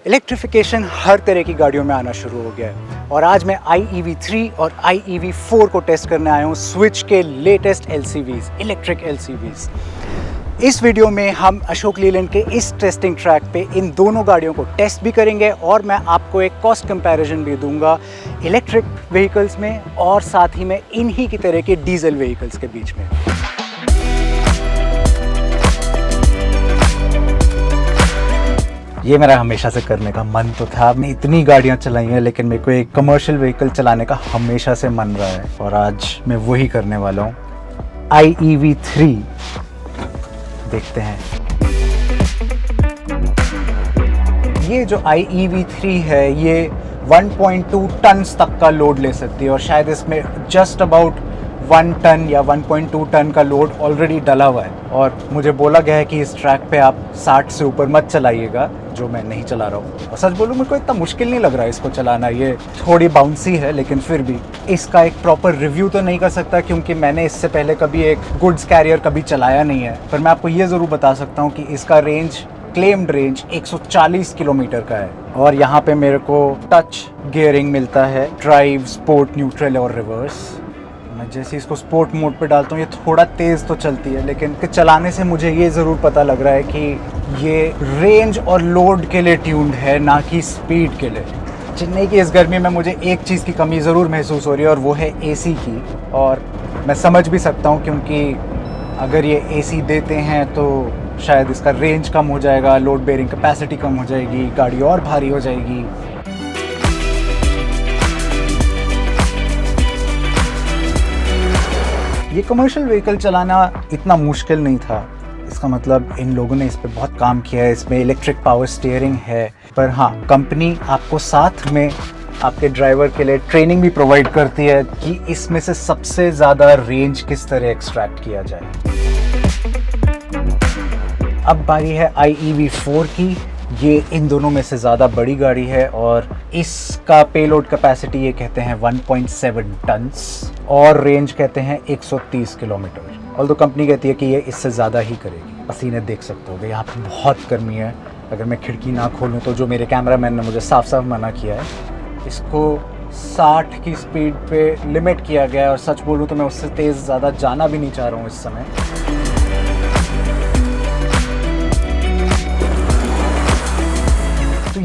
Electrification हर तरह की गाड़ियों में आना शुरू हो गया है और आज मैं iEV3 और iEV4 को टेस्ट करने आया हूँ स्विच के लेटेस्ट LCVs, इलेक्ट्रिक LCVs। इस वीडियो में हम अशोक लीलैंड के इस टेस्टिंग ट्रैक पे इन दोनों गाड़ियों को टेस्ट भी करेंगे और मैं आपको एक कॉस्ट कंपैरिजन भी दूंगा इलेक्ट्रिक व्हीकल्स में और साथ ही में इन्हीं की तरह के डीजल व्हीकल्स के बीच में। ये मेरा हमेशा से करने का मन तो था। आपने इतनी गाड़ियां चलाई हैं लेकिन मेरे को एक कमर्शियल व्हीकल चलाने का हमेशा से मन रहा है और आज मैं वही करने वाला हूँ। iEV3 देखते हैं। ये जो iEV3 है ये 1.2 टन तक का लोड ले सकती है और शायद इसमें जस्ट अबाउट 1 टन या 1.2 टन का लोड ऑलरेडी डला हुआ है और मुझे बोला गया है कि इस ट्रैक पे आप 60 से ऊपर मत चलाइएगा, जो मैं नहीं चला रहा हूँ। और सच बोलूँ मेरे को इतना मुश्किल नहीं लग रहा है इसको चलाना। ये थोड़ी बाउंसी है लेकिन फिर भी इसका एक प्रॉपर रिव्यू तो नहीं कर सकता क्योंकि मैंने इससे पहले कभी एक गुड्स कैरियर कभी चलाया नहीं है। पर मैं आपको ये ज़रूर बता सकता हूँ कि इसका रेंज क्लेम्ड रेंज 140 किलोमीटर का है और यहाँ पे मेरे को टच गियरिंग मिलता है, ड्राइव, स्पोर्ट, न्यूट्रल और रिवर्स। मैं जैसे इसको स्पोर्ट मोड पे डालता हूँ ये थोड़ा तेज़ तो चलती है लेकिन चलाने से मुझे ये ज़रूर पता लग रहा है कि ये रेंज और लोड के लिए ट्यून्ड है, ना कि स्पीड के लिए। चेन्नई की इस गर्मी में मुझे एक चीज़ की कमी ज़रूर महसूस हो रही है और वो है एसी की, और मैं समझ भी सकता हूँ क्योंकि अगर ये एसी देते हैं तो शायद इसका रेंज कम हो जाएगा, लोड बेयरिंग कैपेसिटी कम हो जाएगी, गाड़ी और भारी हो जाएगी। ये कमर्शियल व्हीकल चलाना इतना मुश्किल नहीं था। इसका मतलब इन लोगों ने इस पे बहुत काम किया है, इसमें इलेक्ट्रिक पावर स्टीयरिंग है। पर हाँ, कंपनी आपको साथ में आपके ड्राइवर के लिए ट्रेनिंग भी प्रोवाइड करती है कि इसमें से सबसे ज़्यादा रेंज किस तरह एक्सट्रैक्ट किया जाए। अब बारी है iEV4 की। ये इन दोनों में से ज़्यादा बड़ी गाड़ी है और इसका पेलोड कैपेसिटी ये कहते हैं 1.7 टन्स और रेंज कहते हैं 130 किलोमीटर। ऑल्दो कंपनी कहती है कि ये इससे ज़्यादा ही करेगी। पसीने देख सकते हो, यहाँ पे बहुत गर्मी है। अगर मैं खिड़की ना खोलूँ तो जो मेरे कैमरामैन ने मुझे साफ साफ मना किया है। इसको 60 की स्पीड पे लिमिट किया गया है और सच बोलूँ तो मैं उससे तेज़ ज़्यादा जाना भी नहीं चाह रहा हूँ इस समय।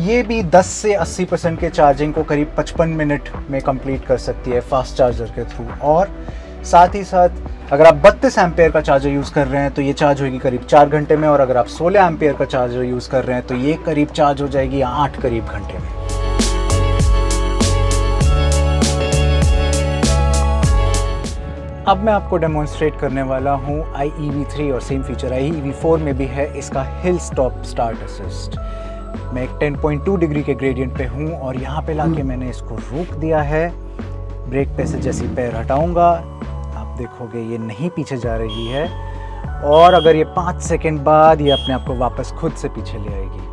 ये भी 10 से 80% के चार्जिंग को करीब 55 मिनट में कंप्लीट कर सकती है फास्ट चार्जर के थ्रू। और साथ ही साथ अगर आप 32 एम्पेयर का चार्जर यूज़ कर रहे हैं तो ये चार्ज होगी करीब 4 घंटे में, और अगर आप 16 एम्पेयर का चार्जर यूज़ कर रहे हैं तो ये करीब चार्ज हो जाएगी 8 करीब घंटे में। अब मैं आपको डेमोन्स्ट्रेट करने वाला हूँ iEV3 और सेम फीचर iEV4 में भी है, इसका हिल स्टॉप स्टार्ट असिस्ट। मैं एक 10.2 डिग्री के ग्रेडियंट पे हूँ और यहाँ पे लाके मैंने इसको रोक दिया है। ब्रेक पे से जैसे पैर हटाऊंगा आप देखोगे ये नहीं पीछे जा रही है, और अगर ये 5 सेकंड बाद ये अपने आप को वापस खुद से पीछे ले आएगी।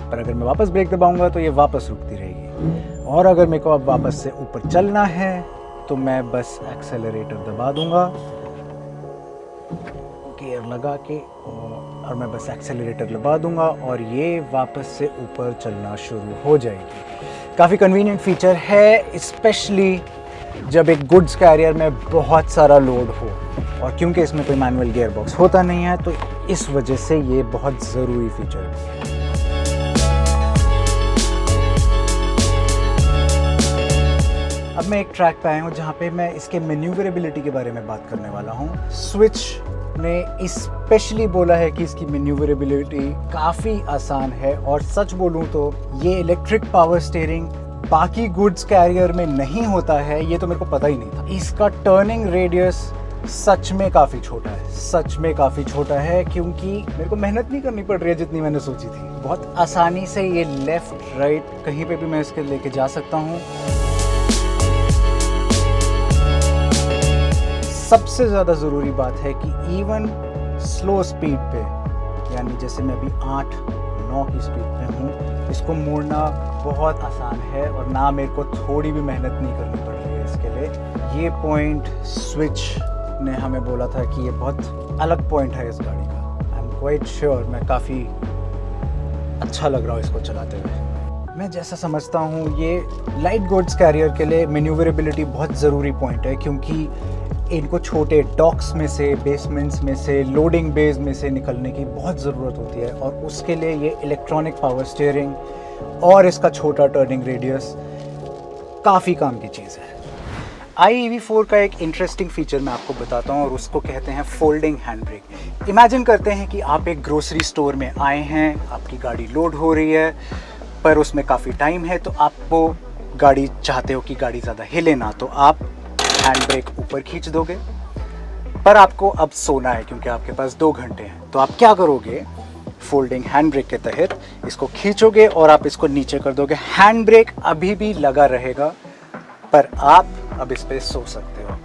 पर अगर मैं वापस ब्रेक दबाऊंगा तो ये वापस रुकती रहेगी। और अगर मेरे को अब वापस से ऊपर चलना है तो मैं बस एक्सेलरेटर दबा दूंगा गियर लगा के, और मैं बस एक्सेलरेटर दबा दूंगा और ये वापस से ऊपर चलना शुरू हो जाएगी। काफ़ी कन्वीनियंट फीचर है, स्पेशली जब एक गुड्स कैरियर में बहुत सारा लोड हो, और क्योंकि इसमें कोई मैनुअल गियर बॉक्स होता नहीं है तो इस वजह से ये बहुत ज़रूरी फीचर है। अब मैं एक ट्रैक पे आया हूँ जहाँ पे मैं इसके मैन्यूवरेबिलिटी के बारे में बात करने वाला हूँ। स्विच ने स्पेशली बोला है कि इसकी मैन्यूवरेबिलिटी काफ़ी आसान है, और सच बोलूँ तो ये इलेक्ट्रिक पावर स्टीयरिंग बाकी गुड्स कैरियर में नहीं होता है, ये तो मेरे को पता ही नहीं था। इसका टर्निंग रेडियस सच में काफ़ी छोटा है, सच में काफ़ी छोटा है, क्योंकि मेरे को मेहनत नहीं करनी पड़ रही है जितनी मैंने सोची थी। बहुत आसानी से ये लेफ़्ट राइट कहीं पे भी मैं इसके लेके जा सकता हूँ। सबसे ज़्यादा ज़रूरी बात है कि इवन स्लो स्पीड पे, यानी जैसे मैं अभी 8-9 की स्पीड पे हूँ, इसको मोड़ना बहुत आसान है और ना मेरे को थोड़ी भी मेहनत नहीं करनी पड़ रही है इसके लिए। ये पॉइंट स्विच ने हमें बोला था कि ये बहुत अलग पॉइंट है इस गाड़ी का। आई एम क्वाइट श्योर मैं काफ़ी अच्छा लग रहा हो इसको चलाते हुए। मैं जैसा समझता हूँ ये लाइट गुड्स कैरियर के लिए मैन्यूवरेबिलिटी बहुत ज़रूरी पॉइंट है, क्योंकि इनको छोटे डॉक्स में से, बेसमेंट्स में से, लोडिंग बेज में से निकलने की बहुत ज़रूरत होती है, और उसके लिए ये इलेक्ट्रॉनिक पावर स्टीयरिंग और इसका छोटा टर्निंग रेडियस काफ़ी काम की चीज़ है। iEV4 का एक इंटरेस्टिंग फीचर मैं आपको बताता हूँ, और उसको कहते हैं फोल्डिंग हैंड ब्रेक। इमेजिन करते हैं कि आप एक ग्रोसरी स्टोर में आए हैं, आपकी गाड़ी लोड हो रही है, पर उसमें काफ़ी टाइम है, तो आपको गाड़ी चाहते हो कि गाड़ी ज़्यादा हिले ना, तो आप हैंड ब्रेक ऊपर खींच दोगे। पर आपको अब सोना है क्योंकि आपके पास 2 घंटे हैं, तो आप क्या करोगे? फोल्डिंग हैंड ब्रेक के तहत इसको खींचोगे और आप इसको नीचे कर दोगे। हैंड ब्रेक अभी भी लगा रहेगा, पर आप अब इस पे सो सकते हो।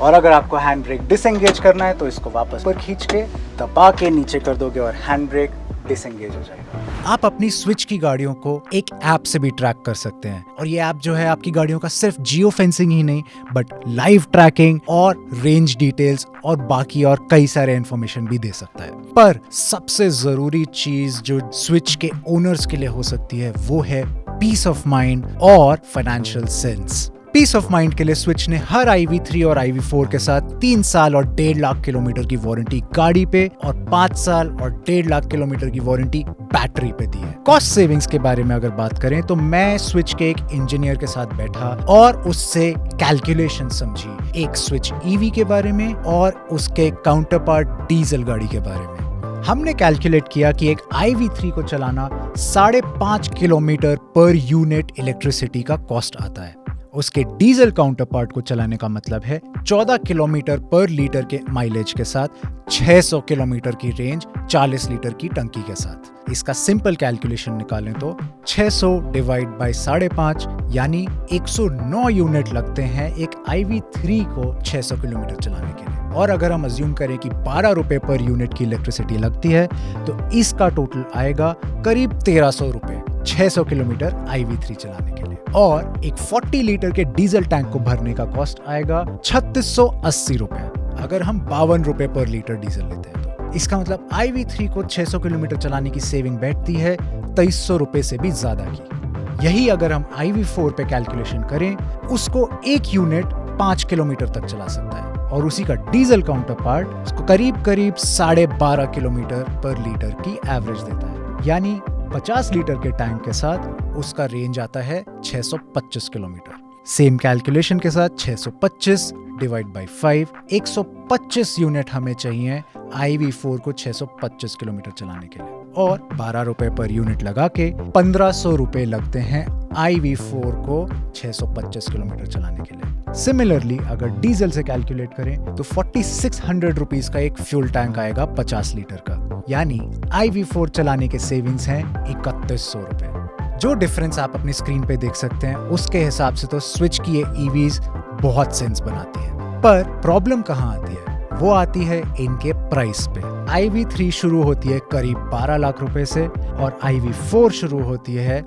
और अगर आपको हैंड ब्रेक डिसएंगेज करना है तो इसको वापस पर खींच के दबा के नीचे कर दोगे और हैंड ब्रेक डिसएंगेज हो जाएगा। आप अपनी स्विच की गाड़ियों को एक ऐप से भी ट्रैक कर सकते हैं, और ये ऐप जो है आपकी गाड़ियों का सिर्फ जियो फेंसिंग ही नहीं, बट लाइव ट्रैकिंग और रेंज डिटेल्स और बाकी और कई सारे इंफॉर्मेशन भी दे सकता है। पर सबसे जरूरी चीज जो स्विच के ओनर्स के लिए हो सकती है वो है पीस ऑफ माइंड और financial sense. Peace of mind के लिए स्विच ने हर iV3 और iV4 के साथ 3 साल और 1.5 लाख किलोमीटर की वारंटी गाड़ी पे और 5 साल और 1.5 लाख किलोमीटर की वारंटी बैटरी पे दी है। कॉस्ट सेविंग्स के बारे में अगर बात करें तो मैं स्विच के एक इंजीनियर के साथ बैठा और उससे कैलकुलेशन समझी, एक स्विच ईवी के बारे में और उसके काउंटर पार्ट डीजल गाड़ी के बारे में। हमने कैलकुलेट किया कि एक iV3 को चलाना 5.5 किलोमीटर पर यूनिट इलेक्ट्रिसिटी का कॉस्ट आता है। उसके डीजल काउंटर पार्ट को चलाने का मतलब है 14 किलोमीटर पर लीटर के माइलेज के साथ 600 किलोमीटर की रेंज 40 लीटर की टंकी के साथ। इसका सिंपल कैलकुलेशन निकालें तो 600 डिवाइड बाय 5.5 यानी 109 यूनिट लगते हैं एक iV3 को 600 किलोमीटर चलाने के लिए। और अगर हम अज्यूम करें कि 12 रुपए पर यूनिट की इलेक्ट्रिसिटी लगती है तो इसका टोटल आएगा करीब 1300 रुपए 600 किलोमीटर iV3 चलाने के लिए। और एक 40 लीटर के डीजल टैंक को भरने का कॉस्ट आएगा 3680 रुपए अगर हम 52 रुपए पर लीटर डीजल लेते हैं। तो इसका मतलब iV3 को 600 किलोमीटर चलाने की सेविंग बैठती है 2300 रुपए से भी ज्यादा की। यही अगर हम iV4 पे कैलकुलेशन करें, उसको एक यूनिट 5 किलोमीटर तक चला सकता है, और उसी का डीजल काउंटर पार्ट उसको करीब 12.5 किलोमीटर पर लीटर की एवरेज देता है। यानी 50 लीटर के टैंक के साथ उसका रेंज आता है 625 किलोमीटर। सेम कैलकुलेशन के साथ 625 डिवाइड बाय 5, 125 यूनिट हमें चाहिए iV4 को 625 किलोमीटर चलाने के लिए, और 12 रुपए पर यूनिट लगा के 1500 रुपए लगते हैं iV4 को 625 किलोमीटर चलाने के लिए। सिमिलरली अगर डीजल से कैलकुलेट करें तो 4600 रुपीज का एक फ्यूल टैंक आएगा 50 लीटर का, यानी iV4 चलाने के सेविंग्स हैं 3100 रुपए। जो डिफरेंस आप अपनी स्क्रीन पे देख सकते हैं उसके हिसाब से तो स्विच की ये ईवीज बहुत सेंस बनाती है। पर प्रॉब्लम कहाँ आती है? वो आती है इनके प्राइस पे। iV3 शुरू होती है करीब 12 लाख रुपए से और iV4 शुरू होती है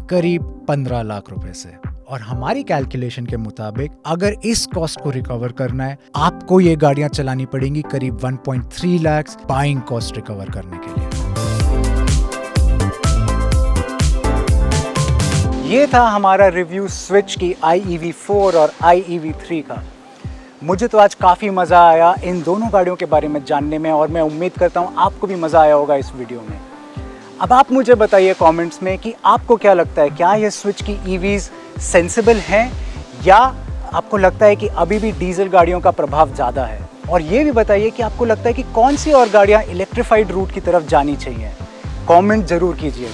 करीब 15 लाख रुपए से। और हमारी कैलकुलेशन के मुताबिक अगर इस कॉस्ट को रिकवर करना है, आपको ये गाड़ियां चलानी पड़ेंगी करीब 1.3 लाख बाइंग कॉस्ट रिकवर करने के लिए। ये था हमारा रिव्यू स्विच की iEV4 और iEV3 का। मुझे तो आज काफ़ी मज़ा आया इन दोनों गाड़ियों के बारे में जानने में, और मैं उम्मीद करता हूँ आपको भी मज़ा आया होगा इस वीडियो में। अब आप मुझे बताइए कमेंट्स में कि आपको क्या लगता है, क्या ये स्विच की ईवीज सेंसिबल हैं, या आपको लगता है कि अभी भी डीजल गाड़ियों का प्रभाव ज़्यादा है? और ये भी बताइए कि आपको लगता है कि कौन सी और गाड़ियाँ इलेक्ट्रिफाइड रूट की तरफ जानी चाहिए। कमेंट ज़रूर कीजिए।